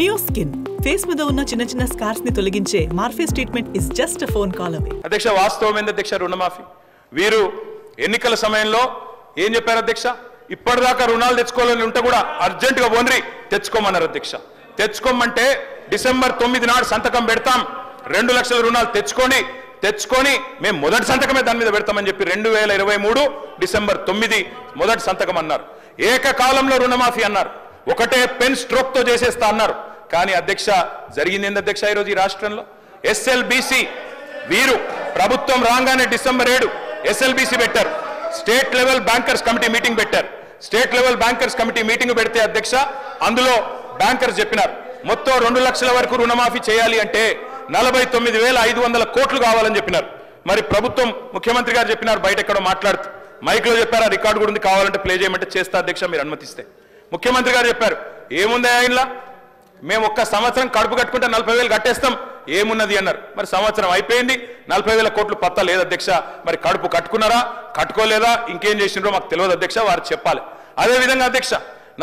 Neo skin face మీద ఉన్న చిన్న చిన్న స్కార్స్ ని తొలగించే Morpheus treatment is just a phone call away. అధ్యక్ష వాస్తవమైంది అధ్యక్ష రుణమాఫీ వీరు ఎన్నికల సమయంలో ఏం చెప్పారు అధ్యక్ష ఇప్పటిదాకా రుణాలు తెచ్చుకోవాలని ఉంటే కూడా అర్జెంట్ గా ఓన్రి తెచ్చుకోమన్నారు అధ్యక్ష తెచ్చుకోమంటే డిసెంబర్ 9 నాడు సంతకం పెడతాం 2 లక్షల రుణాలు తెచ్చుకొని మేము మొదటి సంతకమే దాని మీద పెడతామని చెప్పి 2023 డిసెంబర్ 9 మొదటి సంతకం అన్నారు ఏకకాలంలో రుణమాఫీ అన్నారు ఒకటే పెన్ స్ట్రోక్ తో చేసేస్తా అన్నారు కానీ అధ్యక్ష జరిగింది ఏంది అధ్యక్ష ఈ రోజు ఈ రాష్ట్రంలో ఎస్ఎల్బిసి వీరు ప్రభుత్వం రాగానే డిసెంబర్ 7 ఎస్ఎల్బిసి పెట్టారు state level bankers committee meeting పెట్టారు state level bankers committee meeting పెడితే అధ్యక్ష అందులో బ్యాంకర్స్ చెప్పినారు మొత్తం 2 లక్షల వరకు రుణమాఫీ చేయాలి అంటే 49,500 కోట్లు కావాలని చెప్పినారు మరి ప్రభుత్వం ముఖ్యమంత్రి గారు చెప్పినారు బయట ఎక్కడో మాట్లాడుతూ మైక్ లో చెప్పారు ఆ రికార్డు కూడా ఉంది కావాలంటే ప్లే చేయమంటే చేస్తా అధ్యక్ష మీరు అనుమతిస్తే ముఖ్యమంత్రి గారు చెప్పారు ఏముంది ఆయనలా మేము ఒక్క సంవత్సరం కడుపు కట్టుకుంటే 40,000 కట్టేస్తాం ఏమున్నది అన్నారు మరి సంవత్సరం అయిపోయింది 40,000 కోట్లు పత్తా లేదు అధ్యక్ష మరి కడుపు కట్టుకున్నారా కట్టుకోలేదా ఇంకేం చేసిండ్రో మాకు తెలియదు అధ్యక్ష వారు చెప్పాలి అదే విధంగా అధ్యక్ష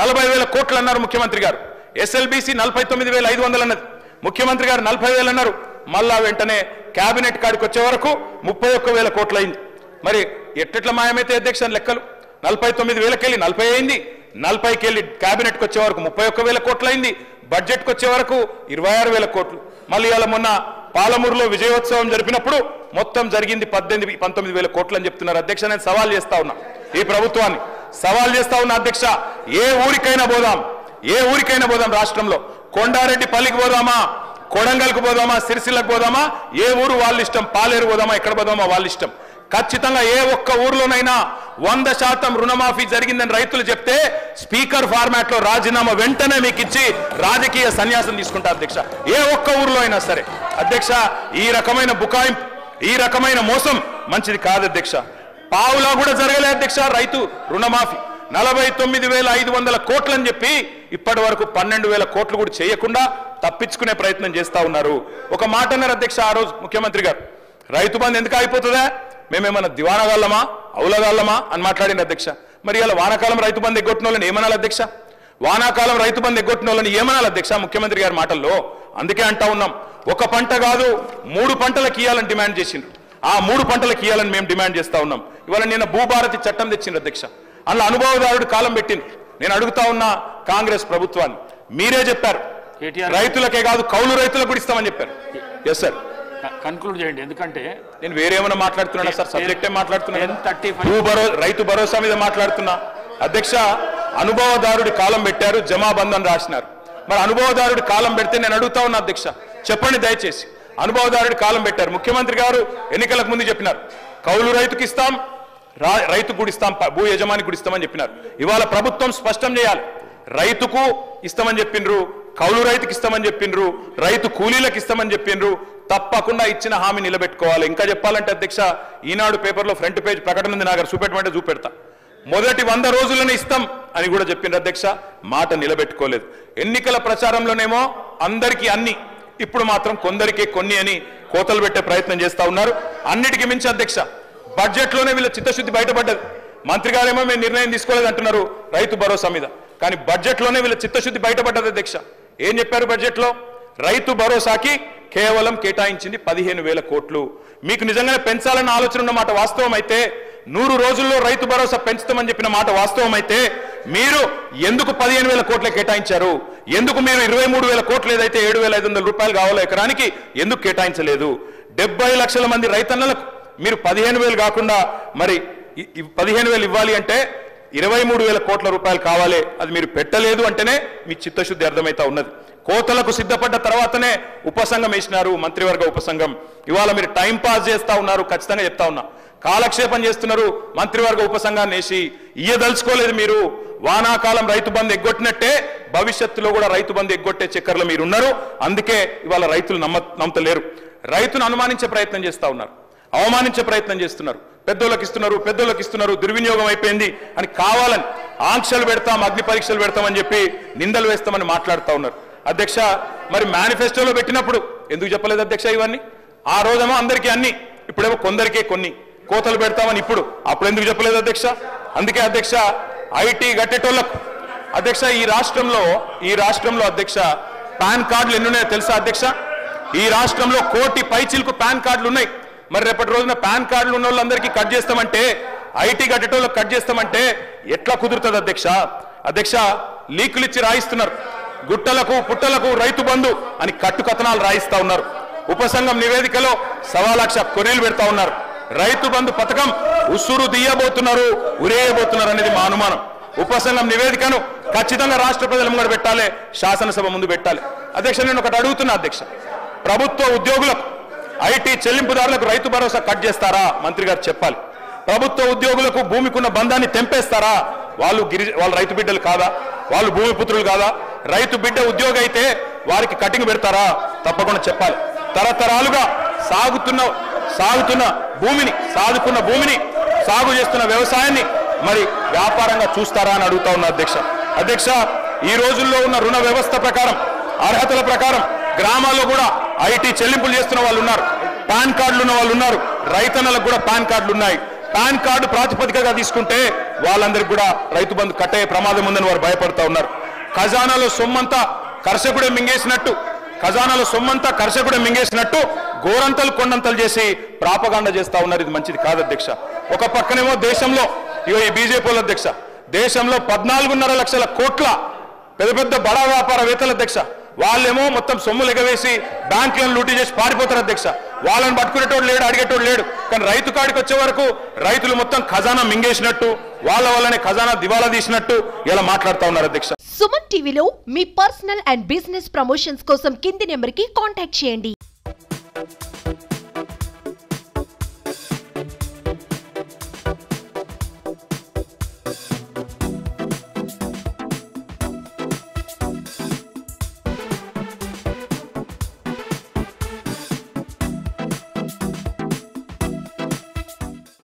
40,000 కోట్లు అన్నారు ముఖ్యమంత్రి గారు ఎస్ఎల్బిసి 49,500 అన్నది ముఖ్యమంత్రి గారు 40,000 అన్నారు మళ్ళా వెంటనే కేబినెట్ కాడికి వచ్చే వరకు 31,000 కోట్లు అయింది మరి ఎట్లా మాయమైతే అధ్యక్ష లెక్కలు 49,000కి వెళ్ళి 40 అయింది 40కి వెళ్ళి కేబినెట్కి వచ్చే వరకు 31,000 కోట్లు అయింది బడ్జెట్కి వచ్చే వరకు 26,000 కోట్లు మళ్ళీ ఇవాళ మొన్న పాలమూరులో విజయోత్సవం జరిపినప్పుడు మొత్తం జరిగింది 19,000 కోట్లు అని చెప్తున్నారు అధ్యక్ష నేను సవాల్ చేస్తా ఉన్నా ఈ ప్రభుత్వాన్ని సవాల్ చేస్తా ఉన్నా అధ్యక్ష ఏ ఊరికైనా పోదాం రాష్ట్రంలో కొండారెడ్డి పల్లికి పోదామా కొడంగల్కు పోదామా సిరిసిల్లకు పోదామా ఏ ఊరు వాళ్ళ ఇష్టం పాలేరు పోదామా ఎక్కడ పోదామా వాళ్ళ ఇష్టం ఖచ్చితంగా ఏ ఒక్క ఊర్లోనైనా 100% రుణమాఫీ జరిగిందని రైతులు చెప్తే స్పీకర్ ఫార్మాట్ లో రాజీనామా వెంటనే మీకు ఇచ్చి రాజకీయ సన్యాసం తీసుకుంటారు అధ్యక్ష ఏ ఒక్క ఊర్లో అయినా సరే అధ్యక్ష ఈ రకమైన బుకాయింపు ఈ రకమైన మోసం మంచిది కాదు అధ్యక్ష పావులా కూడా జరగలే అధ్యక్ష రైతు రుణమాఫీ 49,500 కోట్లు అని చెప్పి ఇప్పటి వరకు 12,000 కోట్లు కూడా చేయకుండా తప్పించుకునే ప్రయత్నం చేస్తా ఉన్నారు ఒక మాట అన్నారు అధ్యక్ష ఆ రోజు ముఖ్యమంత్రి గారు రైతు బంధు ఎందుకు అయిపోతుందా మేమేమన్నా దివానగాళ్ళమా అవులగాళ్ళమా అని మాట్లాడింది అధ్యక్ష మరి ఇలా వానాకాలం రైతు బంధు ఎగ్గొట్టిన వాళ్ళని ఏమనాలి అధ్యక్ష వానాకాలం రైతు బంధు ఎగ్గొట్టిన వాళ్ళని ఏమనాలి అధ్యక్ష ముఖ్యమంత్రి గారి మాటల్లో అందుకే అంటా ఉన్నాం ఒక పంట కాదు 3 పంటలకు ఇవ్వాలని డిమాండ్ చేసిండ్రు ఆ 3 పంటలకు ఇవ్వాలని మేము డిమాండ్ చేస్తా ఉన్నాం ఇవాళ నిన్న భూభారతి చట్టం తెచ్చిండ్రు అధ్యక్ష అందులో అనుభవదారుడు కాలం పెట్టింది నేను అడుగుతా ఉన్నా కాంగ్రెస్ ప్రభుత్వాన్ని మీరే చెప్పారు రైతులకే కాదు కౌలు రైతులకు కూడా ఇస్తామని చెప్పారు ఎస్ సార్ కన్క్లూడ్ చేయండి ఎందుకంటే నేను వేరేమైనా మాట్లాడుతున్నా సార్ సబ్జెక్టే మాట్లాడుతున్నా రైతు భరోసా మీద మాట్లాడుతున్నా అధ్యక్ష అనుభవదారుడి కాలం పెట్టారు జమాబంధన్ రాసినారు మరి అనుభవదారుడి కాలం పెడితే నేను అడుగుతా ఉన్నా అధ్యక్ష చెప్పండి దయచేసి అనుభవదారుడి కాలం పెట్టారు ముఖ్యమంత్రి గారు ఎన్నికలకు ముందు చెప్పినారు కౌలు రైతుకి ఇస్తాం రైతు కూడా ఇస్తాం భూ యజమానికి కూడా ఇస్తామని చెప్పినారు ఇవాళ ప్రభుత్వం స్పష్టం చేయాలి రైతుకు ఇస్తామని చెప్పిండ్రు కౌలు రైతుకి ఇస్తామని చెప్పిండ్రు రైతు కూలీలకు ఇస్తామని చెప్పిండ్రు తప్పకుండా ఇచ్చిన హామీ నిలబెట్టుకోవాలి ఇంకా చెప్పాలంటే అధ్యక్ష ఈనాడు పేపర్లో ఫ్రంట్ పేజ్ ప్రకటన ఉంది నాకు చూపెట్టమంటే చూపెడతా మొదటి 100 రోజులను ఇస్తాం అని కూడా చెప్పిండ్రు అధ్యక్ష మాట నిలబెట్టుకోలేదు ఎన్నికల ప్రచారంలోనేమో అందరికీ అన్ని ఇప్పుడు మాత్రం కొందరికే కొన్ని అని కోతలు పెట్టే ప్రయత్నం చేస్తా ఉన్నారు అన్నిటికీ మించి అధ్యక్ష బడ్జెట్ లోనే వీళ్ళ చిత్తశుద్ధి బయటపడ్డది మంత్రి గారేమో మేము నిర్ణయం తీసుకోలేదు అంటున్నారు రైతు భరోసా మీద కానీ బడ్జెట్ లోనే వీళ్ళ చిత్తశుద్ధి బయటపడ్డది అధ్యక్ష ఏం చెప్పారు బడ్జెట్ లో రైతు భరోసాకి కేవలం కేటాయించింది 15,000 కోట్లు మీకు నిజంగానే పెంచాలన్న ఆలోచన ఉన్న మాట వాస్తవం అయితే 100 రోజుల్లో రైతు భరోసా పెంచుతామని చెప్పిన మాట వాస్తవం అయితే మీరు ఎందుకు 15,000 కోట్లే కేటాయించారు ఎందుకు మీరు 23,000 కోట్లు ఏదైతే 7,500 రూపాయలు కావాలో ఎకరానికి ఎందుకు కేటాయించలేదు 70 లక్షల మంది రైతన్నలకు మీరు 15,000 కాకుండా మరి 15,000 ఇవ్వాలి అంటే 23,000 కోట్ల రూపాయలు కావాలి అది మీరు పెట్టలేదు అంటేనే మీ చిత్తశుద్ధి అర్థమైతా ఉన్నది కోతలకు సిద్ధపడ్డ తర్వాతనే ఉపసంఘం వేసినారు మంత్రివర్గ ఉపసంఘం ఇవాళ మీరు టైం పాస్ చేస్తా ఉన్నారు ఖచ్చితంగా చెప్తా ఉన్నా కాలక్షేపం చేస్తున్నారు మంత్రివర్గ ఉపసంఘాన్ని వేసి ఇయ్యదలుచుకోలేదు మీరు వానాకాలం రైతు బంధు ఎగ్గొట్టినట్టే భవిష్యత్తులో కూడా రైతు బంధు ఎగ్గొట్టే చక్కర్లో మీరు ఉన్నారు అందుకే ఇవాళ రైతులు నమ్మతలేరు రైతును అనుమానించే ప్రయత్నం చేస్తా ఉన్నారు అవమానించే ప్రయత్నం చేస్తున్నారు పెద్దోళ్ళకి ఇస్తున్నారు దుర్వినియోగం అయిపోయింది అని కావాలని ఆంక్షలు పెడతాం అగ్ని పరీక్షలు పెడతామని చెప్పి నిందలు వేస్తామని మాట్లాడుతూ ఉన్నారు అధ్యక్ష మరి మేనిఫెస్టోలో పెట్టినప్పుడు ఎందుకు చెప్పలేదు అధ్యక్ష ఇవన్నీ ఆ రోజేమో అందరికీ అన్ని ఇప్పుడేమో కొందరికే కొన్ని కోతలు పెడతామని అప్పుడు ఎందుకు చెప్పలేదు అధ్యక్ష అందుకే అధ్యక్ష ఐటీ గట్టేటోళ్లకు అధ్యక్ష ఈ రాష్ట్రంలో అధ్యక్ష పాన్ కార్డులు ఎన్ని ఉన్నాయో తెలుసా అధ్యక్ష? ఈ రాష్ట్రంలో 1 కోటి పైచిలకు పాన్ కార్డులు ఉన్నాయి. మరి రేపటి రోజున పాన్ కార్డులు ఉన్న వాళ్ళందరికీ కట్ చేస్తామంటే, ఐటీ కట్టేటోళ్ళకి కట్ చేస్తామంటే ఎట్లా కుదురుతుంది అధ్యక్ష? అధ్యక్ష, లీకులు ఇచ్చి రాయిస్తున్నారు. గుట్టలకు పుట్టలకు రైతు బంధు అని కట్టుకథనాలు రాయిస్తా ఉన్నారు. ఉపసంఘం నివేదికలో 1,00,000 కొనేలు పెడతా ఉన్నారు. రైతు బంధు పథకం ఉసురు తీయబోతున్నారు, ఉరేయబోతున్నారు అనేది మా అనుమానం. ఉపసంఘం నివేదికను ఖచ్చితంగా రాష్ట్ర ప్రజల ముందు పెట్టాలి, శాసనసభ ముందు పెట్టాలి. అధ్యక్ష, నేను ఒకటి అడుగుతున్నా అధ్యక్ష, ప్రభుత్వ ఉద్యోగులకు ఐటీ చెల్లింపుదారులకు రైతు భరోసా కట్ చేస్తారా? మంత్రి గారు చెప్పాలి. ప్రభుత్వ ఉద్యోగులకు భూమికున్న బంధాన్ని తెంపేస్తారా? వాళ్ళు రైతు బిడ్డలు కాదా? వాళ్ళు భూమిపుత్రులు కాదా? రైతు బిడ్డ ఉద్యోగి అయితే వారికి కటింగ్ పెడతారా? తప్పకుండా చెప్పాలి. తరతరాలుగా సాగుతున్న భూమిని, సాదుకున్న భూమిని, సాగు చేస్తున్న వ్యవసాయాన్ని మరి వ్యాపారంగా చూస్తారా అని అడుగుతా ఉన్నా అధ్యక్ష. అధ్యక్ష, ఈ రోజుల్లో ఉన్న రుణ వ్యవస్థ ప్రకారం, అర్హతల ప్రకారం గ్రామాల్లో కూడా ఐటీ చెల్లింపులు చేస్తున్న వాళ్ళు ఉన్నారు, పాన్ కార్డులు ఉన్న వాళ్ళు ఉన్నారు, రైతన్నలకు కూడా పాన్ కార్డులు ఉన్నాయి. పాన్ కార్డు ప్రాతిపదికగా తీసుకుంటే వాళ్ళందరికీ కూడా రైతు బంధు కట్టే ప్రమాదం ఉందని వారు భయపడతా ఉన్నారు. ఖజానాలో సొమ్మంతా కర్షకుడే మింగేసినట్టు గోరంతలు కొండంతలు చేసి ప్రాపగాండ చేస్తా ఉన్నారు. ఇది మంచిది కాదు అధ్యక్ష. ఒక పక్కనేమో దేశంలో ఈ బీజేపీ వాళ్ళ అధ్యక్ష, దేశంలో 14.5 లక్షల కోట్ల పెద్ద పెద్ద బడా వ్యాపారవేత్తల అధ్యక్ష, వాళ్ళేమో మొత్తం సొమ్ములు ఎగవేసి బ్యాంకులను లూటీ చేసి పారిపోతారు అధ్యక్ష. వాళ్ళని పట్టుకునేటోడు లేడు, అడిగేటోడు లేడు. కానీ రైతు కాడికి వచ్చే వరకు రైతులు మొత్తం ఖజానా మింగేసినట్టు, వాళ్ళ వల్లనే ఖజానా దివాలా తీసినట్టు ఇలా మాట్లాడుతూ ఉన్నారు అధ్యక్ష. సుమన్ టీవీలో మీ పర్సనల్ అండ్ బిజినెస్ ప్రమోషన్స్ కోసం కింది నెంబర్కి కాంటాక్ట్ చేయండి.